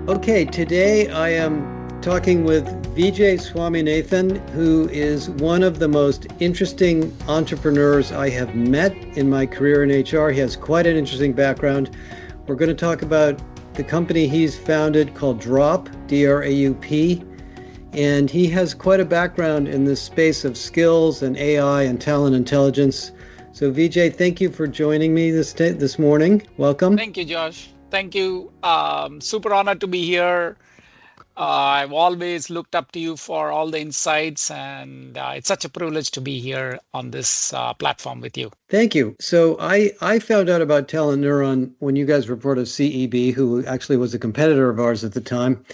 Okay, today I am talking with Vijay Swaminathan, who is one of the most interesting entrepreneurs I have met in my career in HR. He has quite an interesting background. We're going to talk about the company he's founded called Draup, D-R-A-U-P, and he has quite a background in this space of skills and AI and talent intelligence. So Vijay, thank you for joining me this morning. Welcome. Thank you, Josh. Thank you. Super honored to be here. I've always looked up to you for all the insights, and it's such a privilege to be here on this platform with you. Thank you. So I found out about Talent Neuron when you guys were part of CEB, who actually was a competitor of ours at the time,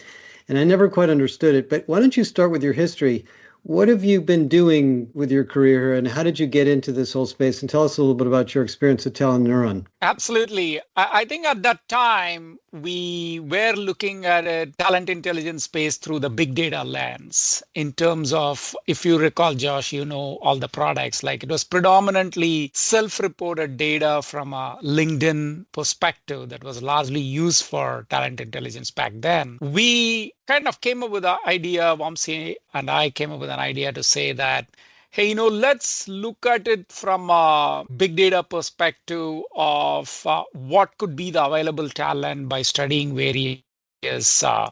and I never quite understood it. But why don't you start with your history? What have you been doing with your career, and how did you get into this whole space? And tell us a little bit about your experience at Talent Neuron. Absolutely. I think at that time, we were looking at a talent intelligence space through the big data lens in terms of, if you recall, Josh, you know, all the products, like it was predominantly self-reported data from a LinkedIn perspective that was largely used for talent intelligence back then. We kind of came up with the idea, Vamsee and I came up with an idea to say that, hey, let's look at it from a big data perspective of what could be the available talent by studying various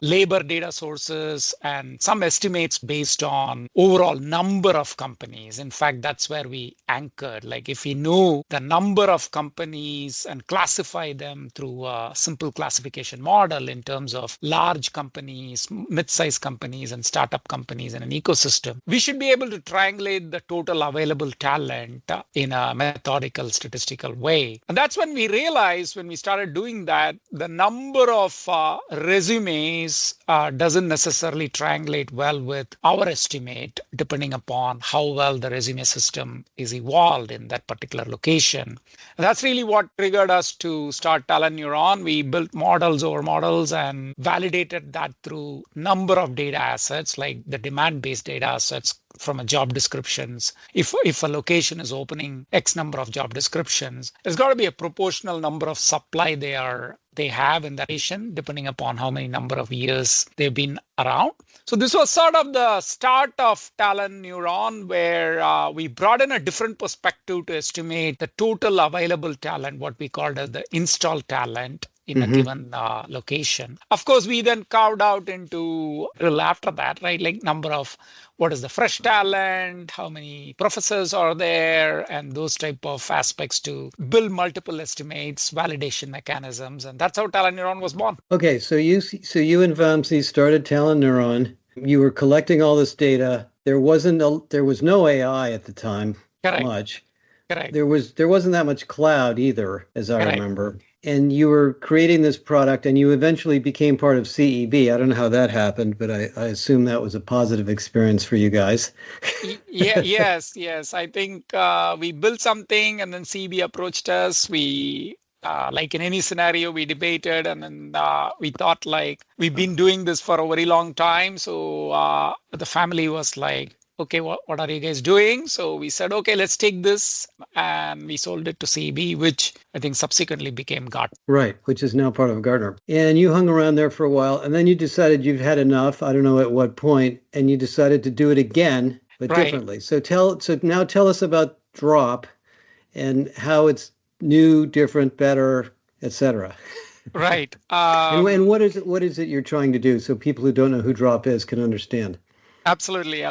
labor data sources and some estimates based on overall number of companies. In fact, that's where we anchored. Like if we know the number of companies and classify them through a simple classification model in terms of large companies, mid-sized companies, and startup companies in an ecosystem, we should be able to triangulate the total available talent in a methodical, statistical way. And that's when we realized, when we started doing that, the number of resumes doesn't necessarily triangulate well with our estimate, depending upon how well the resume system is evolved in that particular location. And that's really what triggered us to start Talent Neuron. We built models over models and validated that through number of data assets, like the demand-based data assets from a job descriptions. If a location is opening X number of job descriptions, there's got to be a proportional number of supply they have in that nation, depending upon how many number of years they've been around. So this was sort of the start of Talent Neuron, where we brought in a different perspective to estimate the total available talent, what we called as the installed talent in a given location. Of course, we then carved out into after that, right? Like number of what is the fresh talent, how many professors are there, and those type of aspects to build multiple estimates, validation mechanisms, and that's how Talent Neuron was born. Okay, so you and Vamsee started Talent Neuron. You were collecting all this data. There was no AI at the time. Correct. Much. Correct. There wasn't that much cloud either, as I remember. And you were creating this product, and you eventually became part of CEB. I don't know how that happened, but I assume that was a positive experience for you guys. Yes. I think we built something, and then CEB approached us. We like in any scenario, we debated, and then we thought like we've been doing this for a very long time. So the family was like, okay, what are you guys doing? So we said, okay, let's take this, and we sold it to CEB, which I think subsequently became Gartner. Right, which is now part of Gartner. And you hung around there for a while, and then you decided you've had enough. I don't know at what point, and you decided to do it again, but differently. So now tell us about Draup and how it's new, different, better, etc. Right. And what is it you're trying to do so people who don't know who Draup is can understand? Absolutely.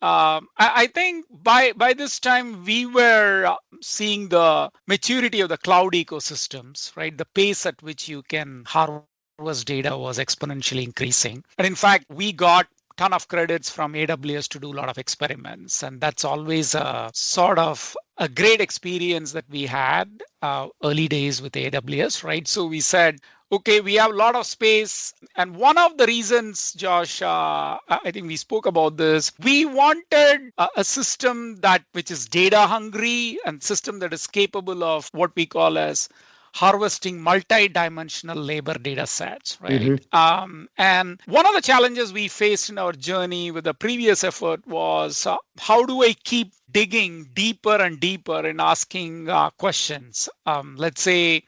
I think by this time we were seeing the maturity of the cloud ecosystems, right? The pace at which you can harvest data was exponentially increasing. And in fact, we got ton of credits from AWS to do a lot of experiments. And that's always a sort of a great experience that we had early days with AWS, right? So we said, okay, we have a lot of space. And one of the reasons, Josh, I think we spoke about this, we wanted a system which is data hungry and system that is capable of what we call as harvesting multi-dimensional labor data sets, right? And one of the challenges we faced in our journey with the previous effort was how do I keep digging deeper and deeper in asking questions? Let's say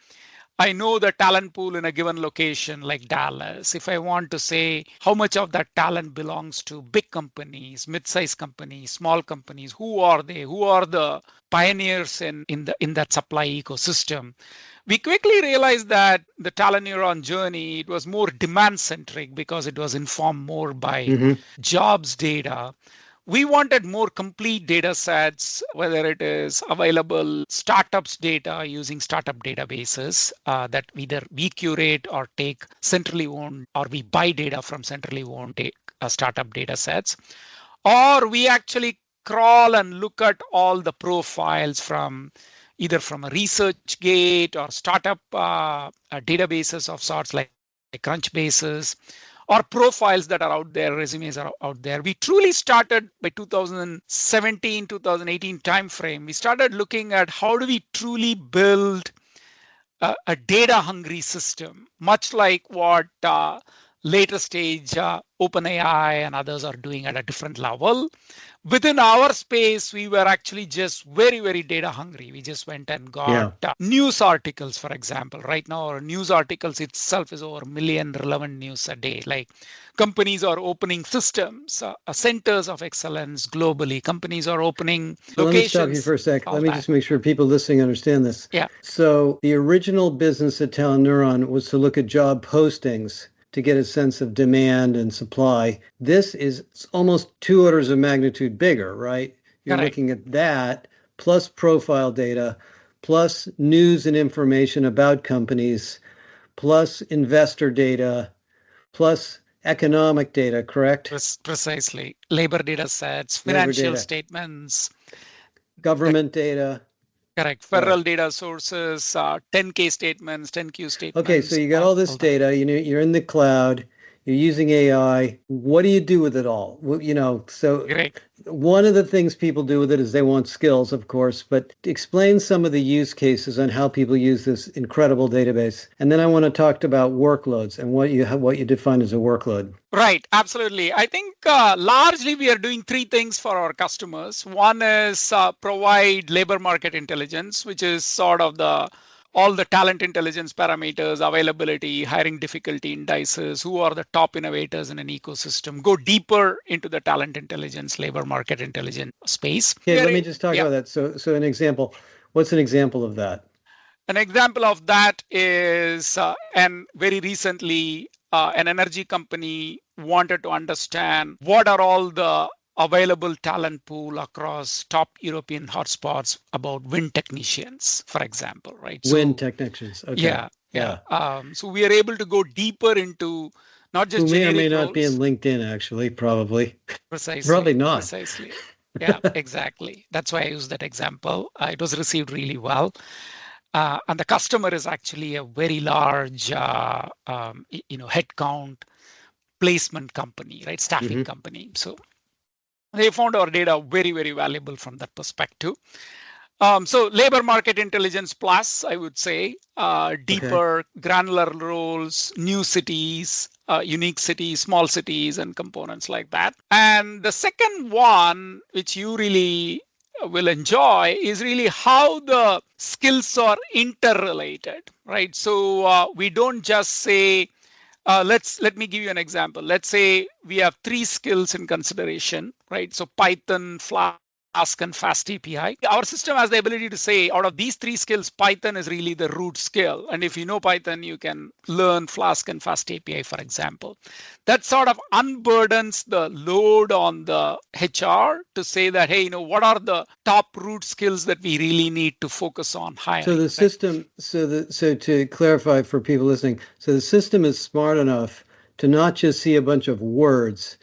I know the talent pool in a given location like Dallas. If I want to say how much of that talent belongs to big companies, mid-sized companies, small companies, who are they? Who are the pioneers in that supply ecosystem? We quickly realized that the Talent Neuron journey, it was more demand centric because it was informed more by jobs data. We wanted more complete data sets, whether it is available startups data using startup databases that either we curate or take centrally owned, or we buy data from centrally owned startup data sets, or we actually crawl and look at all the profiles from either from a research gate or startup databases of sorts like Crunchbases, or profiles that are out there, resumes are out there. We truly started by 2017, 2018 timeframe. We started looking at how do we truly build a data hungry system, much like what later stage OpenAI and others are doing at a different level. Within our space, we were actually just very, very data hungry. We just went and got news articles, for example. Right now, our news articles itself is over 1 million relevant news a day. Like companies are opening systems, centers of excellence globally. Companies are opening locations. Let me stop you for a sec. Let me just make sure people listening understand this. Yeah. So the original business at Talent Neuron was to look at job postings to get a sense of demand and supply. This is almost 2 orders of magnitude bigger, right? You're looking at that plus profile data, plus news and information about companies, plus investor data, plus economic data, correct? Precisely. Labor data sets, financial statements, government data. Correct. Federal data sources, 10K statements, 10Q statements. Okay, so you got all this data. You're in the cloud. You're using AI. What do you do with it all? So Great. One of the things people do with it is they want skills, of course, but explain some of the use cases on how people use this incredible database. And then I want to talk about workloads and what you define as a workload. Right, absolutely. I think largely we are doing 3 things for our customers. One is provide labor market intelligence, which is sort of all the talent intelligence parameters, availability, hiring difficulty indices, who are the top innovators in an ecosystem, go deeper into the talent intelligence, labor market intelligence space. Okay, let me just talk about that. So an example, what's an example of that? An example of that is, and very recently, an energy company wanted to understand what are all the available talent pool across top European hotspots about wind technicians, for example, right? Wind technicians. Okay. Yeah. So we are able to go deeper into not just who may or may roles. not be in LinkedIn, actually, probably. Precisely. Probably not. Precisely. Yeah, exactly. That's why I used that example. It was received really well. And the customer is actually a very large, headcount placement company, right? Staffing company. So they found our data very, very valuable from that perspective. So labor market intelligence plus, I would say, deeper granular roles, new cities, unique cities, small cities, and components like that. And the second one, which you really will enjoy, is really how the skills are interrelated, right? So we don't just say, let me give you an example. Let's say we have 3 skills in consideration, right? So Python, Flask, and Fast API. Our system has the ability to say, out of these 3 skills, Python is really the root skill. And if you know Python, you can learn Flask and Fast API, for example. That sort of unburdens the load on the HR to say that, hey, what are the top root skills that we really need to focus on hiring? So the system, so to clarify for people listening, so the system is smart enough to not just see a bunch of words,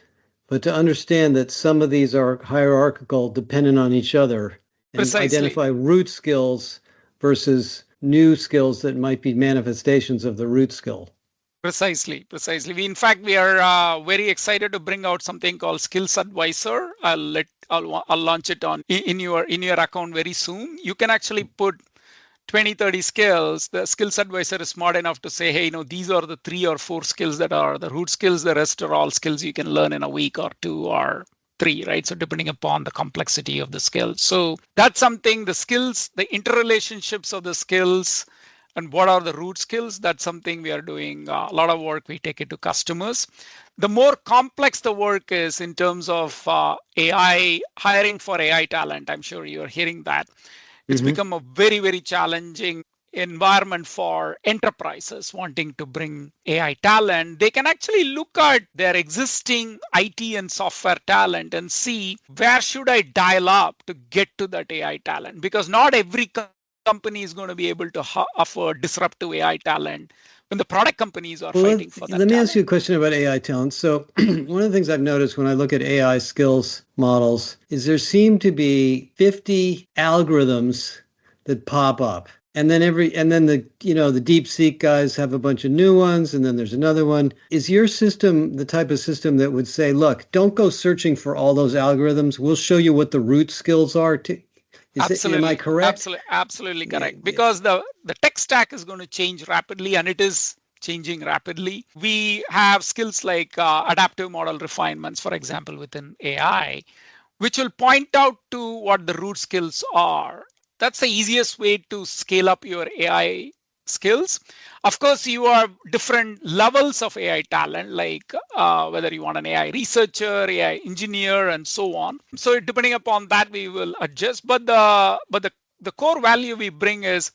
but to understand that some of these are hierarchical, dependent on each other, and identify root skills versus new skills that might be manifestations of the root skill. Precisely. In fact, we are very excited to bring out something called Skills Advisor. I'll launch it in your account very soon. You can actually put 20, 30 skills. The Skills Advisor is smart enough to say, hey, these are the 3 or 4 skills that are the root skills. The rest are all skills you can learn in a week or 2 or 3, right? So depending upon the complexity of the skills. So that's something, the skills, the interrelationships of the skills and what are the root skills. That's something we are doing a lot of work. We take it to customers. The more complex the work is in terms of AI, hiring for AI talent, I'm sure you're hearing that. It's become a very, very challenging environment for enterprises wanting to bring AI talent. They can actually look at their existing IT and software talent and see where should I dial up to get to that AI talent, because not every company is going to be able to offer disruptive AI talent when the product companies are fighting for that let me talent. ask you a question about AI talent. So one of the things I've noticed when I look at AI skills models is there seem to be 50 algorithms that pop up. And then the the DeepSeek guys have a bunch of new ones, and then there's another one. Is your system the type of system that would say, look, don't go searching for all those algorithms. We'll show you what the root skills are to am I correct? Absolutely correct. Because the tech stack is going to change rapidly, and it is changing rapidly. We have skills like adaptive model refinements, for example, within AI, which will point out to what the root skills are. That's the easiest way to scale up your AI skills. Of course, you have different levels of AI talent, like whether you want an AI researcher, AI engineer, and so on. So depending upon that, we will adjust. But the core value we bring is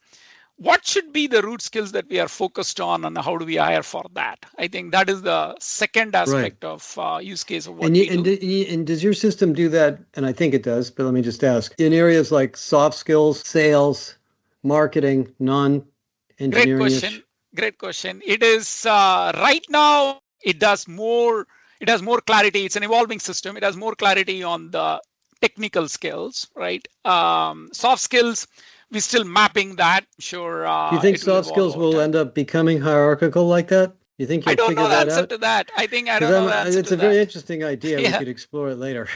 what should be the root skills that we are focused on, and how do we hire for that? I think that is the second aspect of use case of what we do. And does your system do that? And I think it does, but let me just ask. In areas like soft skills, sales, marketing, non-engineering. Great question. It is right now. It does more. It has more clarity. It's an evolving system. It has more clarity on the technical skills, right? Soft skills, we're still mapping that. Sure. Do you think soft skills will end up becoming hierarchical like that? You think you'll figure that out? I don't know the answer to that. I don't know the answer to that. It's a very interesting idea. Yeah. We could explore it later.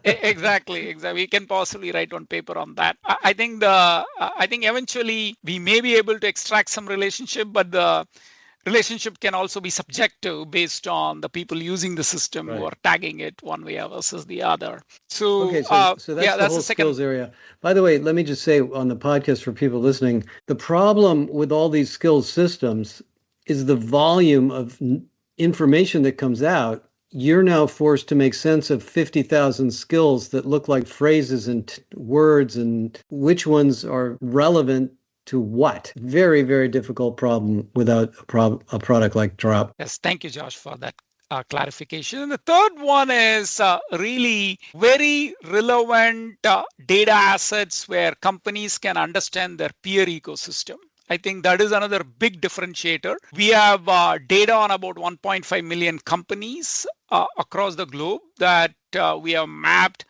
Exactly. We can possibly write on paper on that. I think eventually we may be able to extract some relationship, but the relationship can also be subjective based on the people using the system who are tagging it one way versus the other. So that's the whole skills area. By the way, let me just say on the podcast for people listening, the problem with all these skills systems is the volume of information that comes out. You're now forced to make sense of 50,000 skills that look like phrases and words, and which ones are relevant to what. Very, very difficult problem without a product like Draup. Yes, thank you, Josh, for that clarification. And the third one is really very relevant data assets where companies can understand their peer ecosystem. I think that is another big differentiator. We have data on about 1.5 million companies across the globe that we have mapped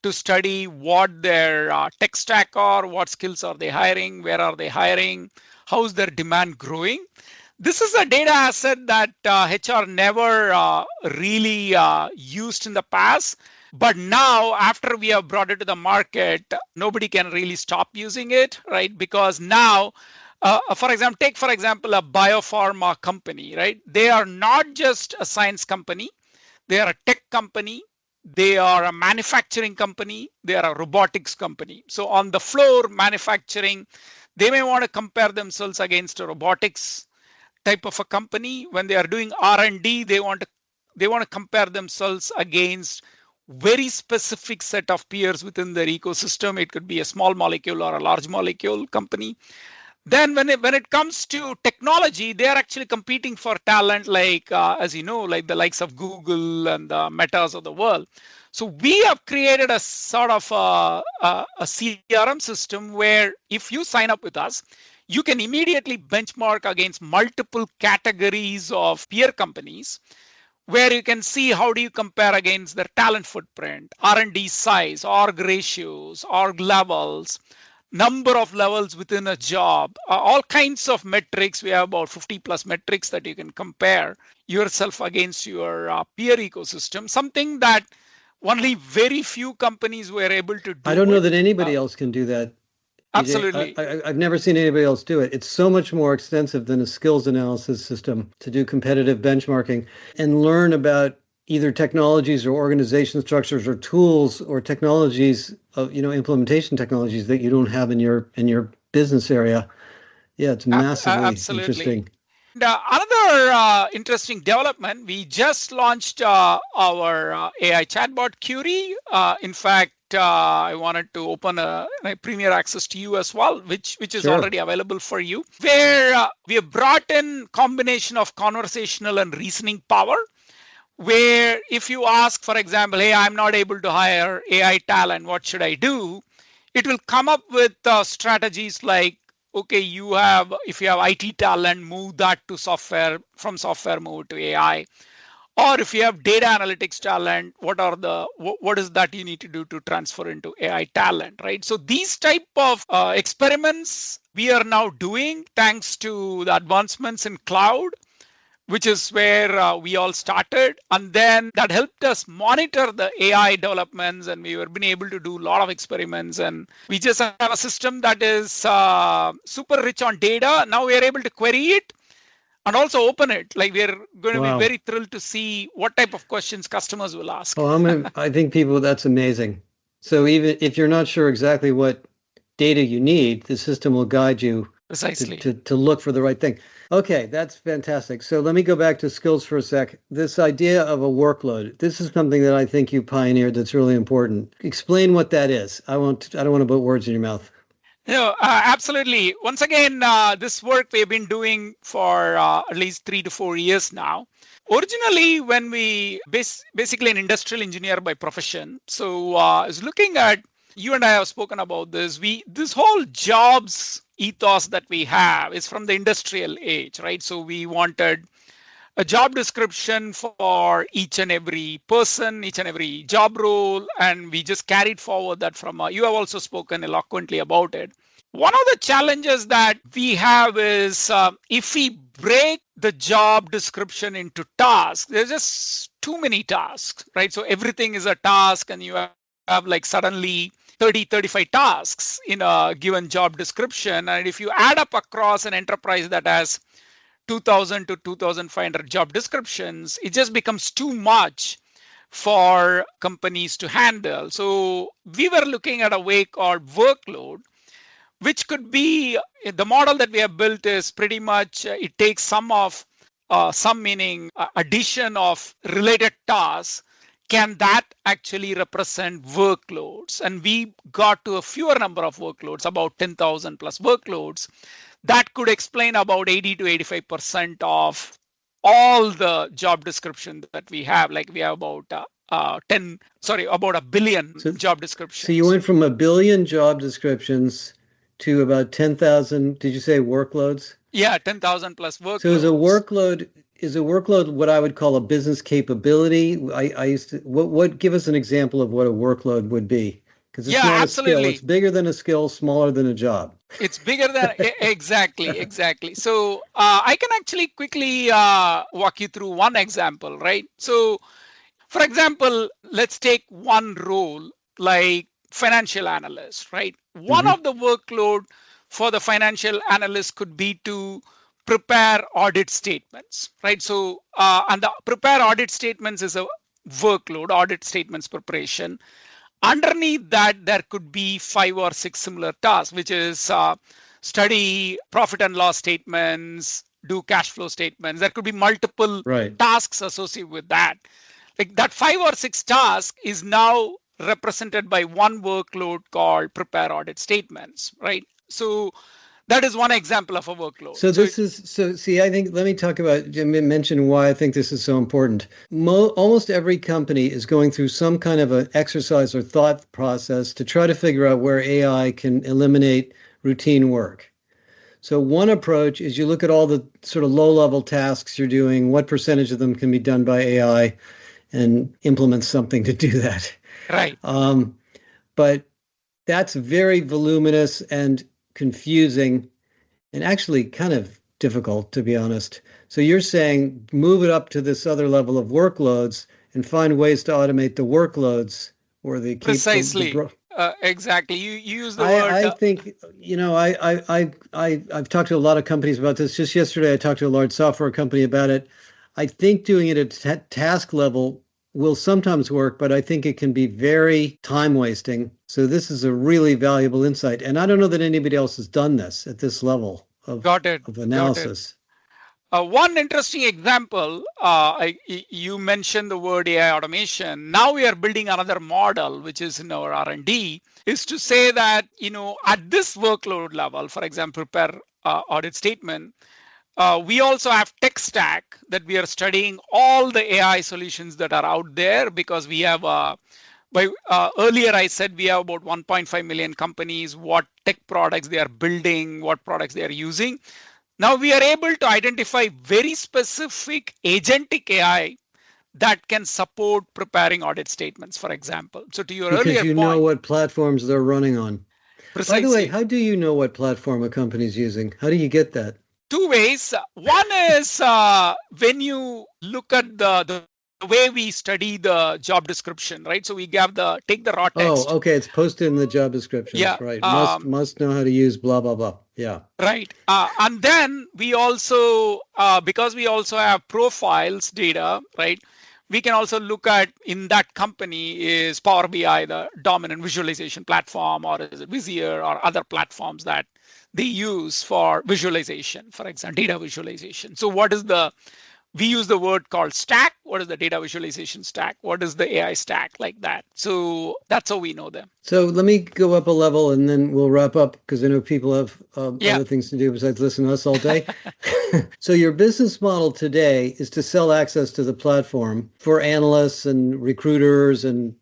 to study what their tech stack are, what skills are they hiring, where are they hiring, how is their demand growing. This is a data asset that HR never really used in the past. But now, after we have brought it to the market, nobody can really stop using it, right? Because now, take for example a biopharma company, right? They are not just a science company; they are a tech company. They are a manufacturing company. They are a robotics company. So on the floor, manufacturing, they may want to compare themselves against a robotics type of a company. When they are doing R&D, they want to compare themselves against very specific set of peers within their ecosystem. It could be a small molecule or a large molecule company. Then when it comes to technology, they are actually competing for talent, like, as you know, like the likes of Google and the Metas of the world. So we have created a sort of a CRM system where if you sign up with us, you can immediately benchmark against multiple categories of peer companies, where you can see how do you compare against their talent footprint, R&D size, org ratios, org levels, number of levels within a job, all kinds of metrics. We have about 50 plus metrics that you can compare yourself against your peer ecosystem, something that only very few companies were able to do. I don't know that anybody else can do that. Absolutely. I've never seen anybody else do it. It's so much more extensive than a skills analysis system to do competitive benchmarking and learn about either technologies or organization structures or tools or technologies of, implementation technologies that you don't have in your business area. Yeah, it's massively Absolutely. interesting. And another interesting development, we just launched our AI chatbot Curie. In fact, I wanted to open a premier access to you as well, which is Sure. already available for you, where we have brought in combination of conversational and reasoning power, where if you ask, for example, hey, I'm not able to hire AI talent, what should I do? It will come up with strategies like, okay, if you have IT talent, move that to software, from software move to AI. Or if you have data analytics talent, what is that you need to do to transfer into AI talent, right? So these type of experiments we are now doing thanks to the advancements in cloud, which is where we all started. And then that helped us monitor the AI developments, and we were been able to do a lot of experiments. And we just have a system that is super rich on data. Now we are able to query it and also open it. Like, we're going to be Wow. very thrilled to see what type of questions customers will ask. Oh, I think people, that's amazing. So even if you're not sure exactly what data you need, the system will guide you Precisely. to look for the right thing. Okay, that's fantastic. So let me go back to skills for a sec. This idea of a workload, this is something that I think you pioneered that's really important. Explain what that is. I don't want to put words in your mouth. No, absolutely. Once again, this work we've been doing for at least 3 to 4 years now. Originally, when basically an industrial engineer by profession, so I was looking at, you and I have spoken about this. This whole jobs ethos that we have is from the industrial age, right? So we wanted a job description for each and every person, each and every job role, and we just carried forward that from, you have also spoken eloquently about it. One of the challenges that we have is if we break the job description into tasks, there's just too many tasks, right? So everything is a task, and you have like suddenly 30, 35 tasks in a given job description. And if you add up across an enterprise that has 2,000 to 2,500 job descriptions, it just becomes too much for companies to handle. So we were looking at a way called workload, which could be, the model that we have built is pretty much, it takes some meaning addition of related tasks. Can that actually represent workloads? And we got to a fewer number of workloads, about 10,000 plus workloads, that could explain about 80 to 85% of all the job description that we have. Like, we have about about a billion job descriptions. So you went from a billion job descriptions to about 10,000, did you say workloads? Yeah, 10,000 plus workloads. So is a workload what I would call a business capability? I used to, what give us an example of what a workload would be? Because it's not absolutely. a skill. It's bigger than a skill, smaller than a job. It's bigger than exactly. So I can actually quickly walk you through one example, right? So, for example, let's take one role like financial analyst, right? One of the workload for the financial analyst could be to prepare audit statements, right? So, and the prepare audit statements is a workload, audit statements preparation. Underneath that, there could be 5 or 6 similar tasks, which is study profit and loss statements, do cash flow statements. There could be multiple tasks associated with that. Like, that 5 or 6 tasks is now represented by one workload called prepare audit statements, right? So that is one example of a workload. I think, let me talk about, mention why I think this is so important. Almost every company is going through some kind of an exercise or thought process to try to figure out where AI can eliminate routine work. So one approach is you look at all the sort of low-level tasks you're doing, what percentage of them can be done by AI, and implement something to do that. Right. But that's very voluminous and confusing and actually kind of difficult, to be honest. So you're saying move it up to this other level of workloads and find ways to automate the workloads or the precisely. Exactly. You use the word. I think, I've talked to a lot of companies about this. Just yesterday, I talked to a large software company about it. I think doing it at task level will sometimes work, but I think it can be very time wasting. So this is a really valuable insight. And I don't know that anybody else has done this at this level Got it. of Got it. analysis. One interesting example, you mentioned the word AI automation. Now we are building another model, which is in our R&D, is to say that, at this workload level, for example, prepare audit statement, we also have tech stack that we are studying all the AI solutions that are out there because we have earlier I said we have about 1.5 million companies, what tech products they are building, what products they are using. Now we are able to identify very specific agentic AI that can support preparing audit statements, for example. So to your Because earlier you know point, what platforms they're running on. By the way, precisely how do you know what platform a company's using? How do you get that? two ways. One is when you look at the way we study the job description, right? So we take the raw Oh, text. okay. It's posted in the job descriptions, Yeah. right? Must know how to use blah blah blah. Yeah. Right. And then we also, because we also have profiles data, right? We can also look at in that company is Power BI the dominant visualization platform, or is it Vizier or other platforms that they use for visualization, for example, data visualization. So we use the word called stack. What is the data visualization stack? What is the AI stack, like that? So that's how we know them. So let me go up a level and then we'll wrap up because I know people have Yeah. other things to do besides listen to us all day. So your business model today is to sell access to the platform for analysts and recruiters and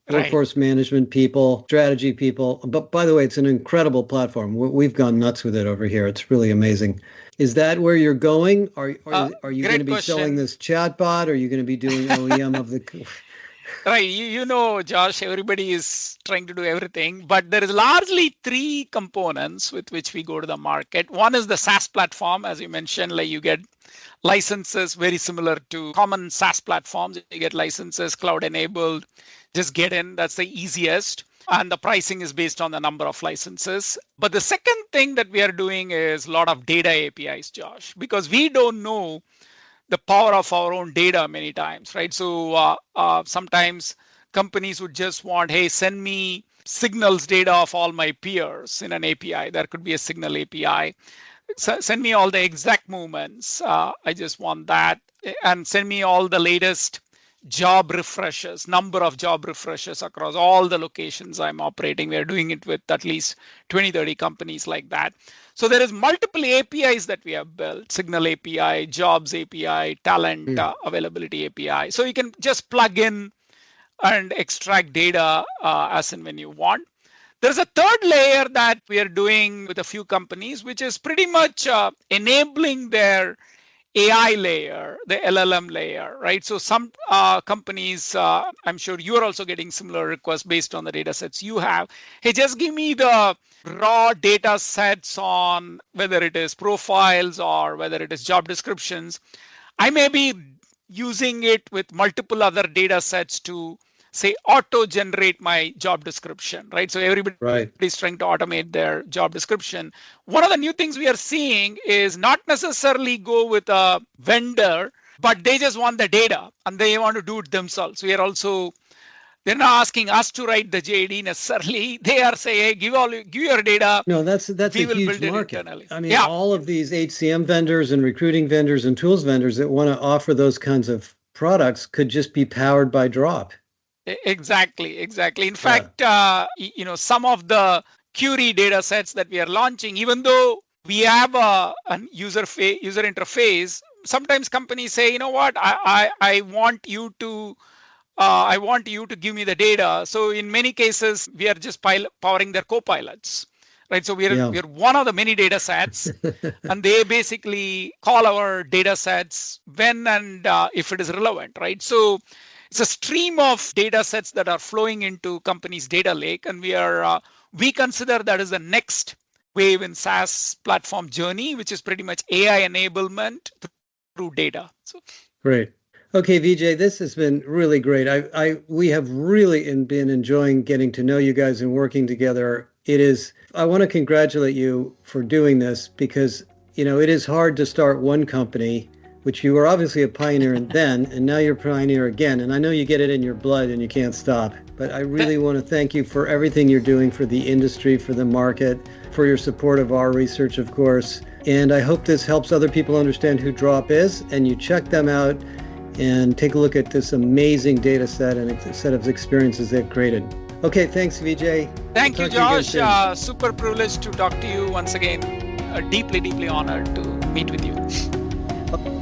Right. workforce management people, strategy people. But by the way, it's an incredible platform. We've gone nuts with it over here. It's really amazing. Is that where you're going? Are you going Great to be selling question. this chatbot? Are you going to be doing OEM of the? Right. Josh, everybody is trying to do everything, but there is largely three components with which we go to the market. One is the SaaS platform, as you mentioned, like you get licenses very similar to common SaaS platforms. You get licenses, cloud enabled, just get in. That's the easiest. And the pricing is based on the number of licenses. But the second thing that we are doing is a lot of data APIs, Josh, because we don't know the power of our own data many times, right? So sometimes companies would just want, hey, send me signals data of all my peers in an API. There could be a signal API. Send me all the exact movements. I just want that. And send me all the latest job refreshes, number of job refreshes across all the locations I'm operating. We're doing it with at least 20, 30 companies like that. So there is multiple APIs that we have built: Signal API, Jobs API, Talent Availability API. So you can just plug in and extract data as and when you want. There's a third layer that we are doing with a few companies, which is pretty much enabling their AI layer, the LLM layer, right? So some companies, I'm sure you're also getting similar requests based on the data sets you have. Hey, just give me the raw data sets on whether it is profiles or whether it is job descriptions. I may be using it with multiple other data sets to say auto generate my job description, right? So everybody is trying to automate their job description. One of the new things we are seeing is not necessarily go with a vendor, but they just want the data and they want to do it themselves. They're not asking us to write the JD necessarily. They are saying, hey, give your data. No, that's a huge market. I mean, all of these HCM vendors and recruiting vendors and tools vendors that want to offer those kinds of products could just be powered by Draup. Exactly. In fact, some of the query data sets that we are launching, even though we have a user interface, sometimes companies say, you know what, I want you to give me the data. So in many cases, we are just powering their co-pilots, right? So we're one of the many data sets, and they basically call our data sets when and if it is relevant, right? So it's a stream of data sets that are flowing into companies' data lake, and we consider that is the next wave in SaaS platform journey, which is pretty much AI enablement through data. So great. Okay, Vijay, this has been really great. We have really been enjoying getting to know you guys and working together. I want to congratulate you for doing this because, it is hard to start one company which you were obviously a pioneer in then, and now you're a pioneer again. And I know you get it in your blood and you can't stop. But I really want to thank you for everything you're doing for the industry, for the market, for your support of our research, of course. And I hope this helps other people understand who Draup is, and you check them out and take a look at this amazing data set and a set of experiences they've created. Okay, thanks, Vijay. Thank you, Josh. Super privileged to talk to you once again. Deeply, deeply honored to meet with you.